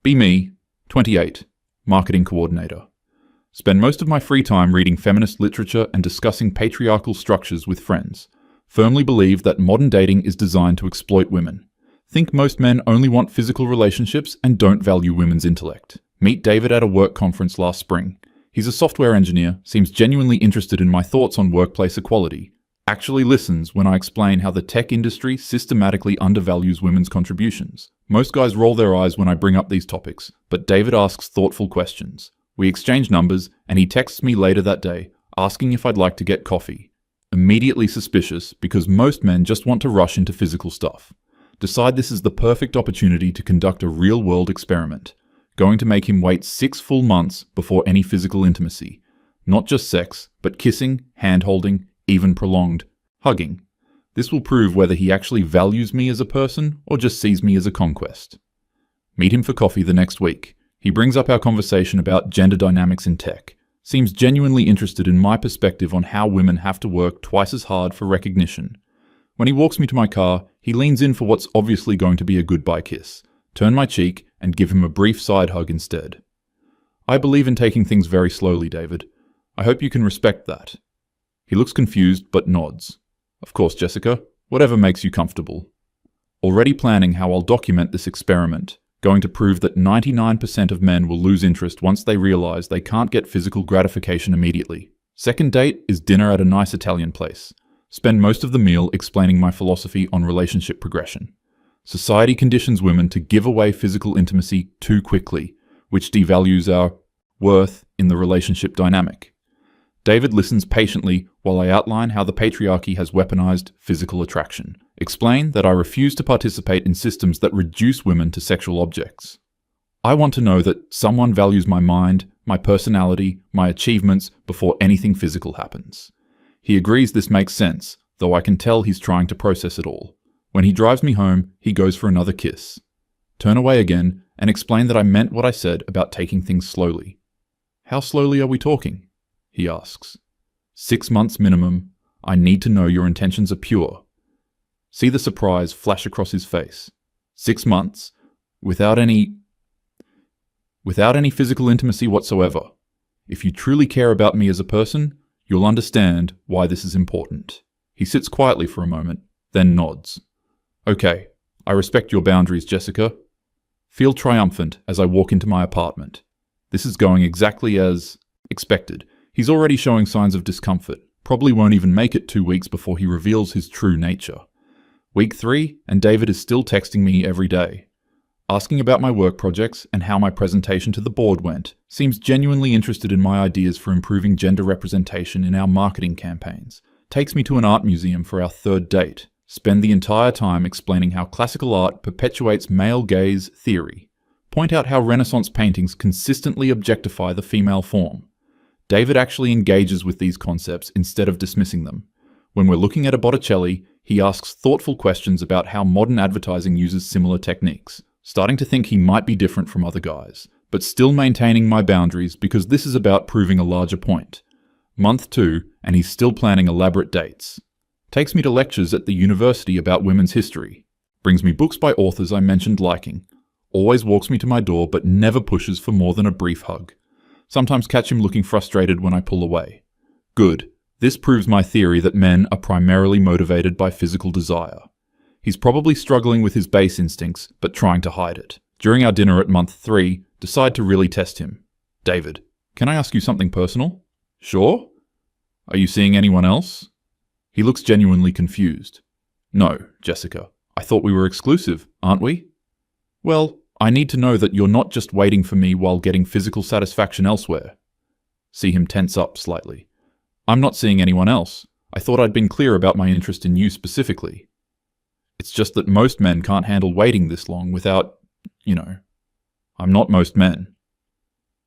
Be me, 28, marketing coordinator. Spend most of my free time reading feminist literature and discussing patriarchal structures with friends. Firmly believe that modern dating is designed to exploit women. Think most men only want physical relationships and don't value women's intellect. Meet David at a work conference last spring. He's a software engineer, seems genuinely interested in my thoughts on workplace equality. Actually listens when I explain how the tech industry systematically undervalues women's contributions. Most guys roll their eyes when I bring up these topics, but David asks thoughtful questions. We exchange numbers, and he texts me later that day, asking if I'd like to get coffee. Immediately suspicious, because most men just want to rush into physical stuff. Decide this is the perfect opportunity to conduct a real-world experiment. Going to make him wait 6 full months before any physical intimacy. Not just sex, but kissing, hand-holding, even prolonged hugging. This will prove whether he actually values me as a person or just sees me as a conquest. Meet him for coffee the next week. He brings up our conversation about gender dynamics in tech. Seems genuinely interested in my perspective on how women have to work twice as hard for recognition. When he walks me to my car, he leans in for what's obviously going to be a goodbye kiss, turn my cheek, and give him a brief side hug instead. I believe in taking things very slowly, David. I hope you can respect that. He looks confused, but nods. Of course, Jessica. Whatever makes you comfortable. Already planning how I'll document this experiment. Going to prove that 99% of men will lose interest once they realize they can't get physical gratification immediately. Second date is dinner at a nice Italian place. Spend most of the meal explaining my philosophy on relationship progression. Society conditions women to give away physical intimacy too quickly, which devalues our worth in the relationship dynamic. David listens patiently while I outline how the patriarchy has weaponized physical attraction. Explain that I refuse to participate in systems that reduce women to sexual objects. I want to know that someone values my mind, my personality, my achievements before anything physical happens. He agrees this makes sense, though I can tell he's trying to process it all. When he drives me home, he goes for another kiss. Turn away again and explain that I meant what I said about taking things slowly. How slowly are we talking? He asks. 6 months minimum. I need to know your intentions are pure. See the surprise flash across his face. 6 months, without any physical intimacy whatsoever. If you truly care about me as a person, you'll understand why this is important. He sits quietly for a moment, then nods. Okay, I respect your boundaries, Jessica. Feel triumphant as I walk into my apartment. This is going exactly as expected. He's already showing signs of discomfort. Probably won't even make it 2 weeks before he reveals his true nature. Week 3, and David is still texting me every day. Asking about my work projects and how my presentation to the board went. Seems genuinely interested in my ideas for improving gender representation in our marketing campaigns. Takes me to an art museum for our 3rd date. Spend the entire time explaining how classical art perpetuates male gaze theory. Point out how Renaissance paintings consistently objectify the female form. David actually engages with these concepts instead of dismissing them. When we're looking at a Botticelli, he asks thoughtful questions about how modern advertising uses similar techniques. Starting to think he might be different from other guys, but still maintaining my boundaries because this is about proving a larger point. Month 2, and he's still planning elaborate dates. Takes me to lectures at the university about women's history. Brings me books by authors I mentioned liking. Always walks me to my door but never pushes for more than a brief hug. Sometimes catch him looking frustrated when I pull away. Good. This proves my theory that men are primarily motivated by physical desire. He's probably struggling with his base instincts, but trying to hide it. During our dinner at month 3, decide to really test him. David, can I ask you something personal? Sure. Are you seeing anyone else? He looks genuinely confused. No, Jessica. I thought we were exclusive, aren't we? Well, I need to know that you're not just waiting for me while getting physical satisfaction elsewhere. See him tense up slightly. I'm not seeing anyone else. I thought I'd been clear about my interest in you specifically. It's just that most men can't handle waiting this long without, I'm not most men.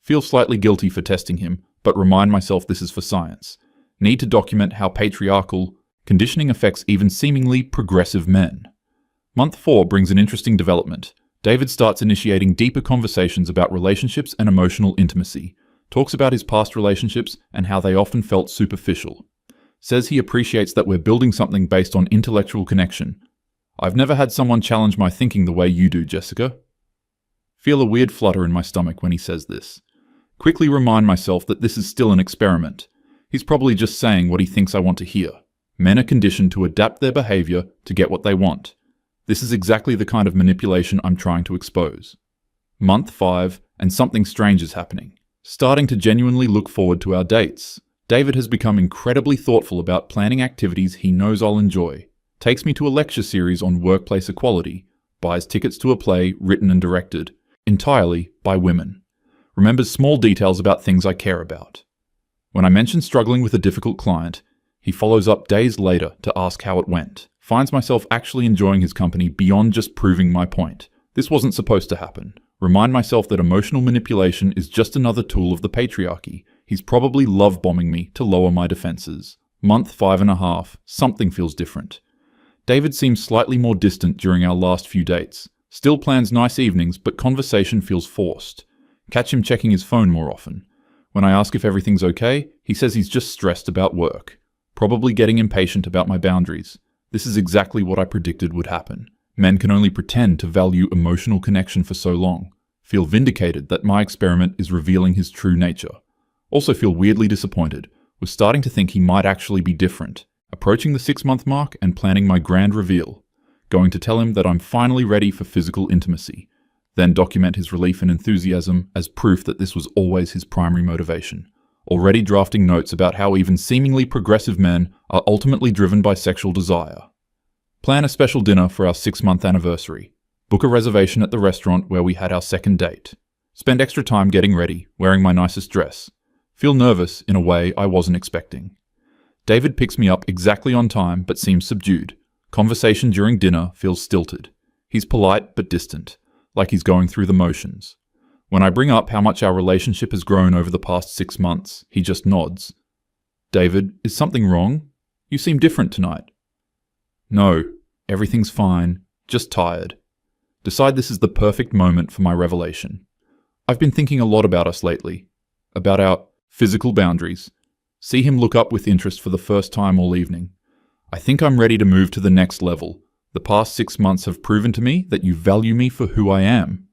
Feel slightly guilty for testing him, but remind myself this is for science. Need to document how patriarchal conditioning affects even seemingly progressive men. Month 4 brings an interesting development. David starts initiating deeper conversations about relationships and emotional intimacy. Talks about his past relationships and how they often felt superficial. Says he appreciates that we're building something based on intellectual connection. I've never had someone challenge my thinking the way you do, Jessica. Feel a weird flutter in my stomach when he says this. Quickly remind myself that this is still an experiment. He's probably just saying what he thinks I want to hear. Men are conditioned to adapt their behavior to get what they want. This is exactly the kind of manipulation I'm trying to expose. Month 5, and something strange is happening. Starting to genuinely look forward to our dates. David has become incredibly thoughtful about planning activities he knows I'll enjoy. Takes me to a lecture series on workplace equality. Buys tickets to a play written and directed entirely by women. Remembers small details about things I care about. When I mention struggling with a difficult client, he follows up days later to ask how it went. Finds myself actually enjoying his company beyond just proving my point. This wasn't supposed to happen. Remind myself that emotional manipulation is just another tool of the patriarchy. He's probably love-bombing me to lower my defenses. Month 5.5, something feels different. David seems slightly more distant during our last few dates. Still plans nice evenings, but conversation feels forced. Catch him checking his phone more often. When I ask if everything's okay, he says he's just stressed about work. Probably getting impatient about my boundaries. This is exactly what I predicted would happen. Men can only pretend to value emotional connection for so long. Feel vindicated that my experiment is revealing his true nature. Also feel weirdly disappointed. Was starting to think he might actually be different. Approaching the 6-month mark and planning my grand reveal. Going to tell him that I'm finally ready for physical intimacy. Then document his relief and enthusiasm as proof that this was always his primary motivation. Already drafting notes about how even seemingly progressive men are ultimately driven by sexual desire. Plan a special dinner for our 6-month anniversary. Book a reservation at the restaurant where we had our second date. Spend extra time getting ready, wearing my nicest dress. Feel nervous in a way I wasn't expecting. David picks me up exactly on time but seems subdued. Conversation during dinner feels stilted. He's polite but distant, like he's going through the motions. When I bring up how much our relationship has grown over the past 6 months, he just nods. David, is something wrong? You seem different tonight. No, everything's fine, just tired. Decide this is the perfect moment for my revelation. I've been thinking a lot about us lately, about our physical boundaries. See him look up with interest for the first time all evening. I think I'm ready to move to the next level. The past 6 months have proven to me that you value me for who I am.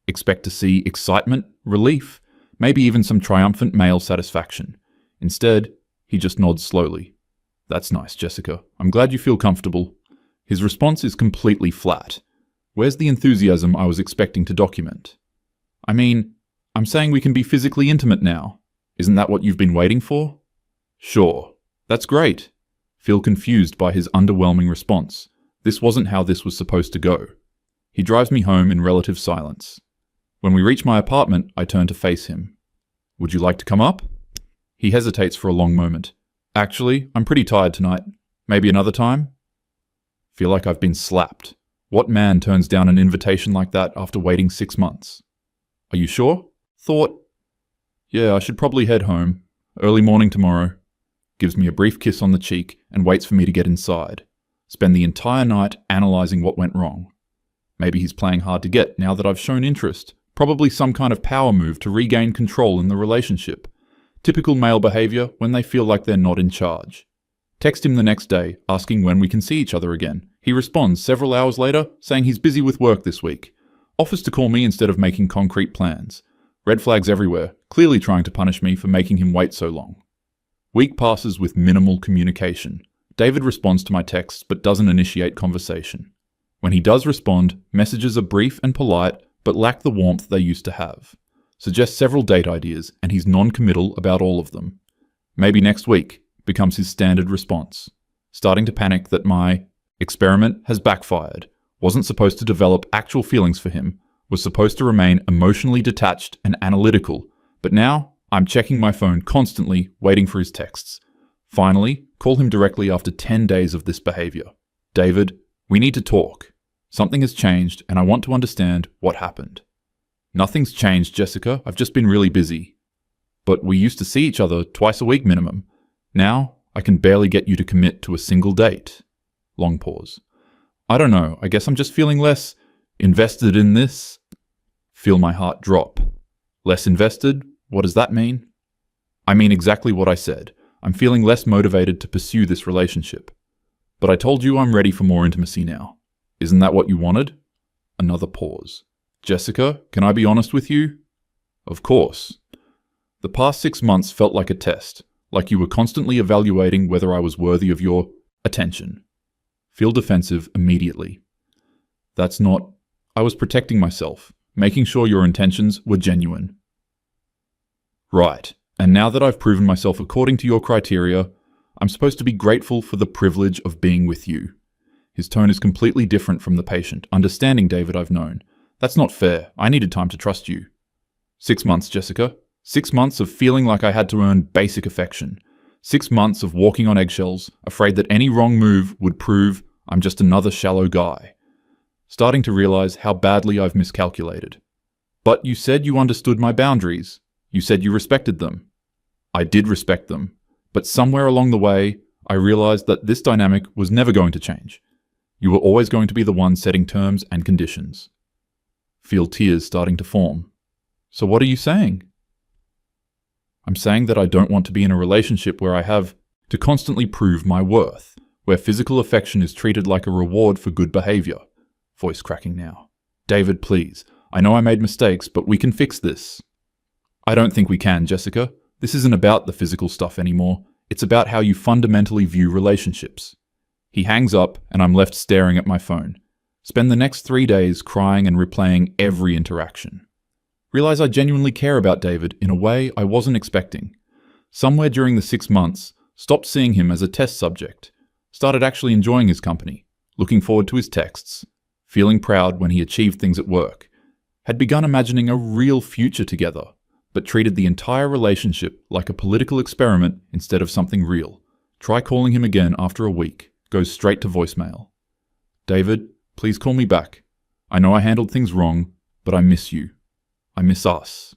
Expect to see excitement, relief, maybe even some triumphant male satisfaction. Instead, he just nods slowly. That's nice, Jessica. I'm glad you feel comfortable. His response is completely flat. Where's the enthusiasm I was expecting to document? I mean, I'm saying we can be physically intimate now. Isn't that what you've been waiting for? Sure. That's great. Feel confused by his underwhelming response. This wasn't how this was supposed to go. He drives me home in relative silence. When we reach my apartment, I turn to face him. Would you like to come up? He hesitates for a long moment. Actually, I'm pretty tired tonight. Maybe another time? Feel like I've been slapped. What man turns down an invitation like that after waiting 6 months? Are you sure? Thought, yeah, I should probably head home. Early morning tomorrow. Gives me a brief kiss on the cheek and waits for me to get inside. Spend the entire night analysing what went wrong. Maybe he's playing hard to get now that I've shown interest. Probably some kind of power move to regain control in the relationship. Typical male behaviour when they feel like they're not in charge. Text him the next day, asking when we can see each other again. He responds several hours later, saying he's busy with work this week. Offers to call me instead of making concrete plans. Red flags everywhere, clearly trying to punish me for making him wait so long. Week passes with minimal communication. David responds to my texts but doesn't initiate conversation. When he does respond, messages are brief and polite but lack the warmth they used to have. Suggests several date ideas and he's non-committal about all of them. Maybe next week becomes his standard response. Starting to panic that my experiment has backfired. Wasn't supposed to develop actual feelings for him. Was supposed to remain emotionally detached and analytical. But now, I'm checking my phone constantly, waiting for his texts. Finally, call him directly after 10 days of this behavior. David, we need to talk. Something has changed and I want to understand what happened. Nothing's changed, Jessica. I've just been really busy. But we used to see each other twice a week minimum. Now, I can barely get you to commit to a single date. Long pause. I don't know. I guess I'm just feeling less invested in this. Feel my heart drop. Less invested? What does that mean? I mean exactly what I said. I'm feeling less motivated to pursue this relationship. But I told you I'm ready for more intimacy now. Isn't that what you wanted? Another pause. Jessica, can I be honest with you? Of course. The past 6 months felt like a test, like you were constantly evaluating whether I was worthy of your attention. Feel defensive immediately. That's not... I was protecting myself, making sure your intentions were genuine. Right, and now that I've proven myself according to your criteria, I'm supposed to be grateful for the privilege of being with you. His tone is completely different from the patient, understanding David I've known. That's not fair. I needed time to trust you. 6 months, Jessica. 6 months of feeling like I had to earn basic affection. 6 months of walking on eggshells, afraid that any wrong move would prove I'm just another shallow guy. Starting to realize how badly I've miscalculated. But you said you understood my boundaries. You said you respected them. I did respect them. But somewhere along the way, I realized that this dynamic was never going to change. You were always going to be the one setting terms and conditions. Feel tears starting to form. So what are you saying? I'm saying that I don't want to be in a relationship where I have to constantly prove my worth, where physical affection is treated like a reward for good behavior. Voice cracking now. David, please. I know I made mistakes, but we can fix this. I don't think we can, Jessica. This isn't about the physical stuff anymore. It's about how you fundamentally view relationships. He hangs up, and I'm left staring at my phone. Spend the next 3 days crying and replaying every interaction. Realize I genuinely care about David in a way I wasn't expecting. Somewhere during the 6 months, stopped seeing him as a test subject. Started actually enjoying his company, looking forward to his texts, feeling proud when he achieved things at work. Had begun imagining a real future together, but treated the entire relationship like a political experiment instead of something real. Try calling him again after a week. Goes straight to voicemail. David, please call me back. I know I handled things wrong, but I miss you. I miss us.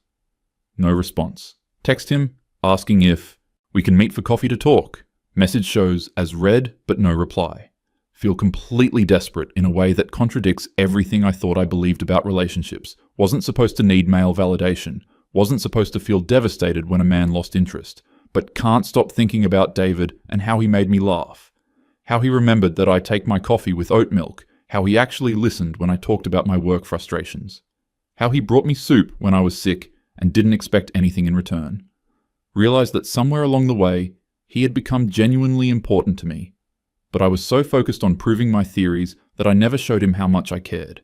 No response. Text him, asking if we can meet for coffee to talk. Message shows as read, but no reply. Feel completely desperate in a way that contradicts everything I thought I believed about relationships. Wasn't supposed to need male validation. Wasn't supposed to feel devastated when a man lost interest. But can't stop thinking about David and how he made me laugh. How he remembered that I take my coffee with oat milk. How he actually listened when I talked about my work frustrations. How he brought me soup when I was sick and didn't expect anything in return. Realized that somewhere along the way, he had become genuinely important to me. But I was so focused on proving my theories that I never showed him how much I cared.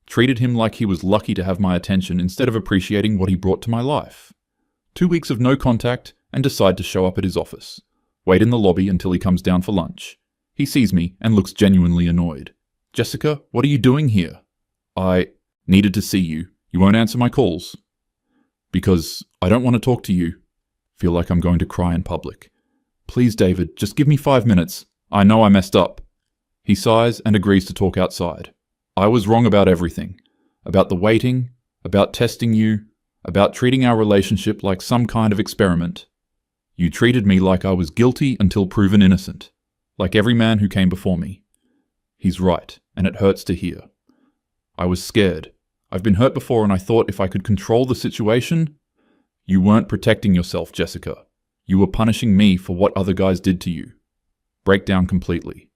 Treated him like he was lucky to have my attention instead of appreciating what he brought to my life. 2 weeks of no contact and decide to show up at his office. Wait in the lobby until he comes down for lunch. He sees me and looks genuinely annoyed. Jessica, what are you doing here? I needed to see you. You won't answer my calls. Because I don't want to talk to you. Feel like I'm going to cry in public. Please, David, just give me 5 minutes. I know I messed up. He sighs and agrees to talk outside. I was wrong about everything. About the waiting, about testing you, about treating our relationship like some kind of experiment. You treated me like I was guilty until proven innocent. Like every man who came before me. He's right, and it hurts to hear. I was scared. I've been hurt before and I thought if I could control the situation... You weren't protecting yourself, Jessica. You were punishing me for what other guys did to you. Break down completely.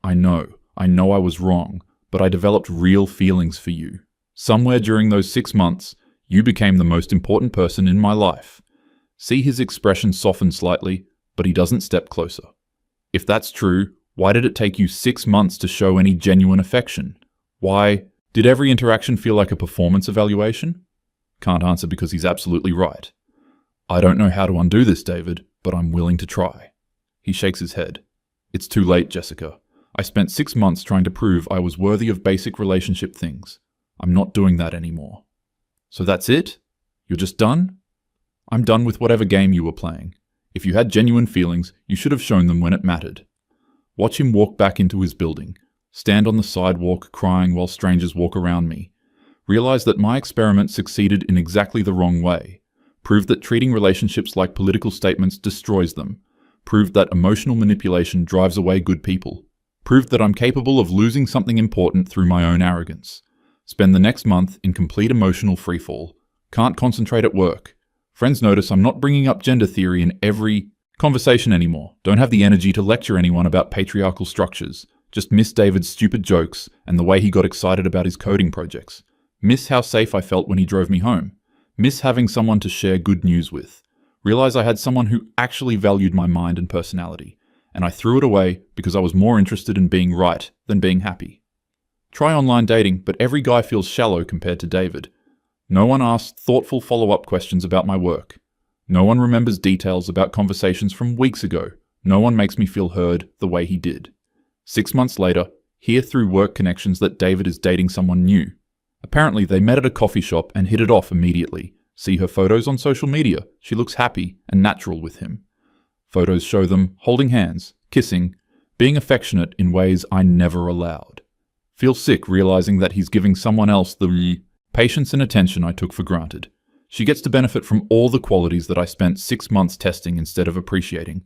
I know I was wrong, but I developed real feelings for you. Somewhere during those 6 months, you became the most important person in my life. See his expression soften slightly, but he doesn't step closer. If that's true, why did it take you 6 months to show any genuine affection? Why did every interaction feel like a performance evaluation? Can't answer because he's absolutely right. I don't know how to undo this, David, but I'm willing to try. He shakes his head. It's too late, Jessica. I spent 6 months trying to prove I was worthy of basic relationship things. I'm not doing that anymore. So that's it? You're just done? I'm done with whatever game you were playing. If you had genuine feelings, you should have shown them when it mattered. Watch him walk back into his building. Stand on the sidewalk crying while strangers walk around me. Realize that my experiment succeeded in exactly the wrong way. Proved that treating relationships like political statements destroys them. Proved that emotional manipulation drives away good people. Proved that I'm capable of losing something important through my own arrogance. Spend the next month in complete emotional freefall. Can't concentrate at work. Friends notice I'm not bringing up gender theory in every conversation anymore. Don't have the energy to lecture anyone about patriarchal structures. Just miss David's stupid jokes and the way he got excited about his coding projects. Miss how safe I felt when he drove me home. Miss having someone to share good news with. Realize I had someone who actually valued my mind and personality, and I threw it away because I was more interested in being right than being happy. Try online dating, but every guy feels shallow compared to David. No one asks thoughtful follow-up questions about my work. No one remembers details about conversations from weeks ago. No one makes me feel heard the way he did. 6 months later, hear through work connections that David is dating someone new. Apparently, they met at a coffee shop and hit it off immediately. See her photos on social media. She looks happy and natural with him. Photos show them holding hands, kissing, being affectionate in ways I never allowed. Feel sick realizing that he's giving someone else the patience and attention I took for granted. She gets to benefit from all the qualities that I spent 6 months testing instead of appreciating.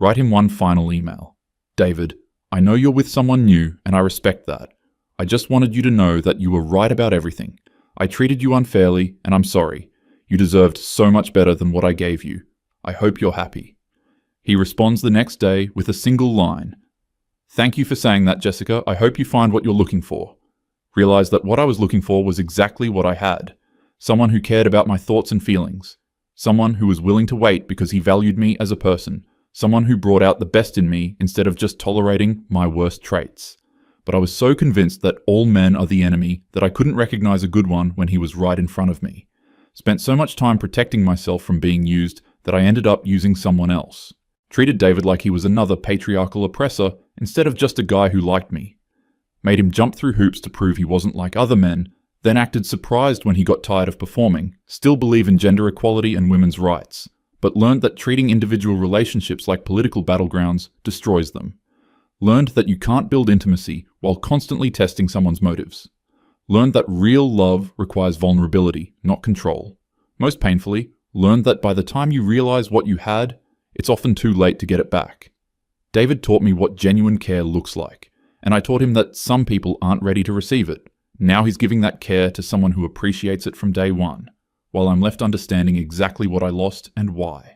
Write him one final email. David, I know you're with someone new, and I respect that. I just wanted you to know that you were right about everything. I treated you unfairly, and I'm sorry. You deserved so much better than what I gave you. I hope you're happy. He responds the next day with a single line. Thank you for saying that, Jessica. I hope you find what you're looking for. Realize that what I was looking for was exactly what I had. Someone who cared about my thoughts and feelings. Someone who was willing to wait because he valued me as a person. Someone who brought out the best in me instead of just tolerating my worst traits. But I was so convinced that all men are the enemy that I couldn't recognize a good one when he was right in front of me. Spent so much time protecting myself from being used that I ended up using someone else. Treated David like he was another patriarchal oppressor instead of just a guy who liked me. Made him jump through hoops to prove he wasn't like other men, then acted surprised when he got tired of performing, still believe in gender equality and women's rights, but learned that treating individual relationships like political battlegrounds destroys them. Learned that you can't build intimacy while constantly testing someone's motives. Learned that real love requires vulnerability, not control. Most painfully, learned that by the time you realize what you had, it's often too late to get it back. David taught me what genuine care looks like, and I taught him that some people aren't ready to receive it. Now he's giving that care to someone who appreciates it from day one, while I'm left understanding exactly what I lost and why.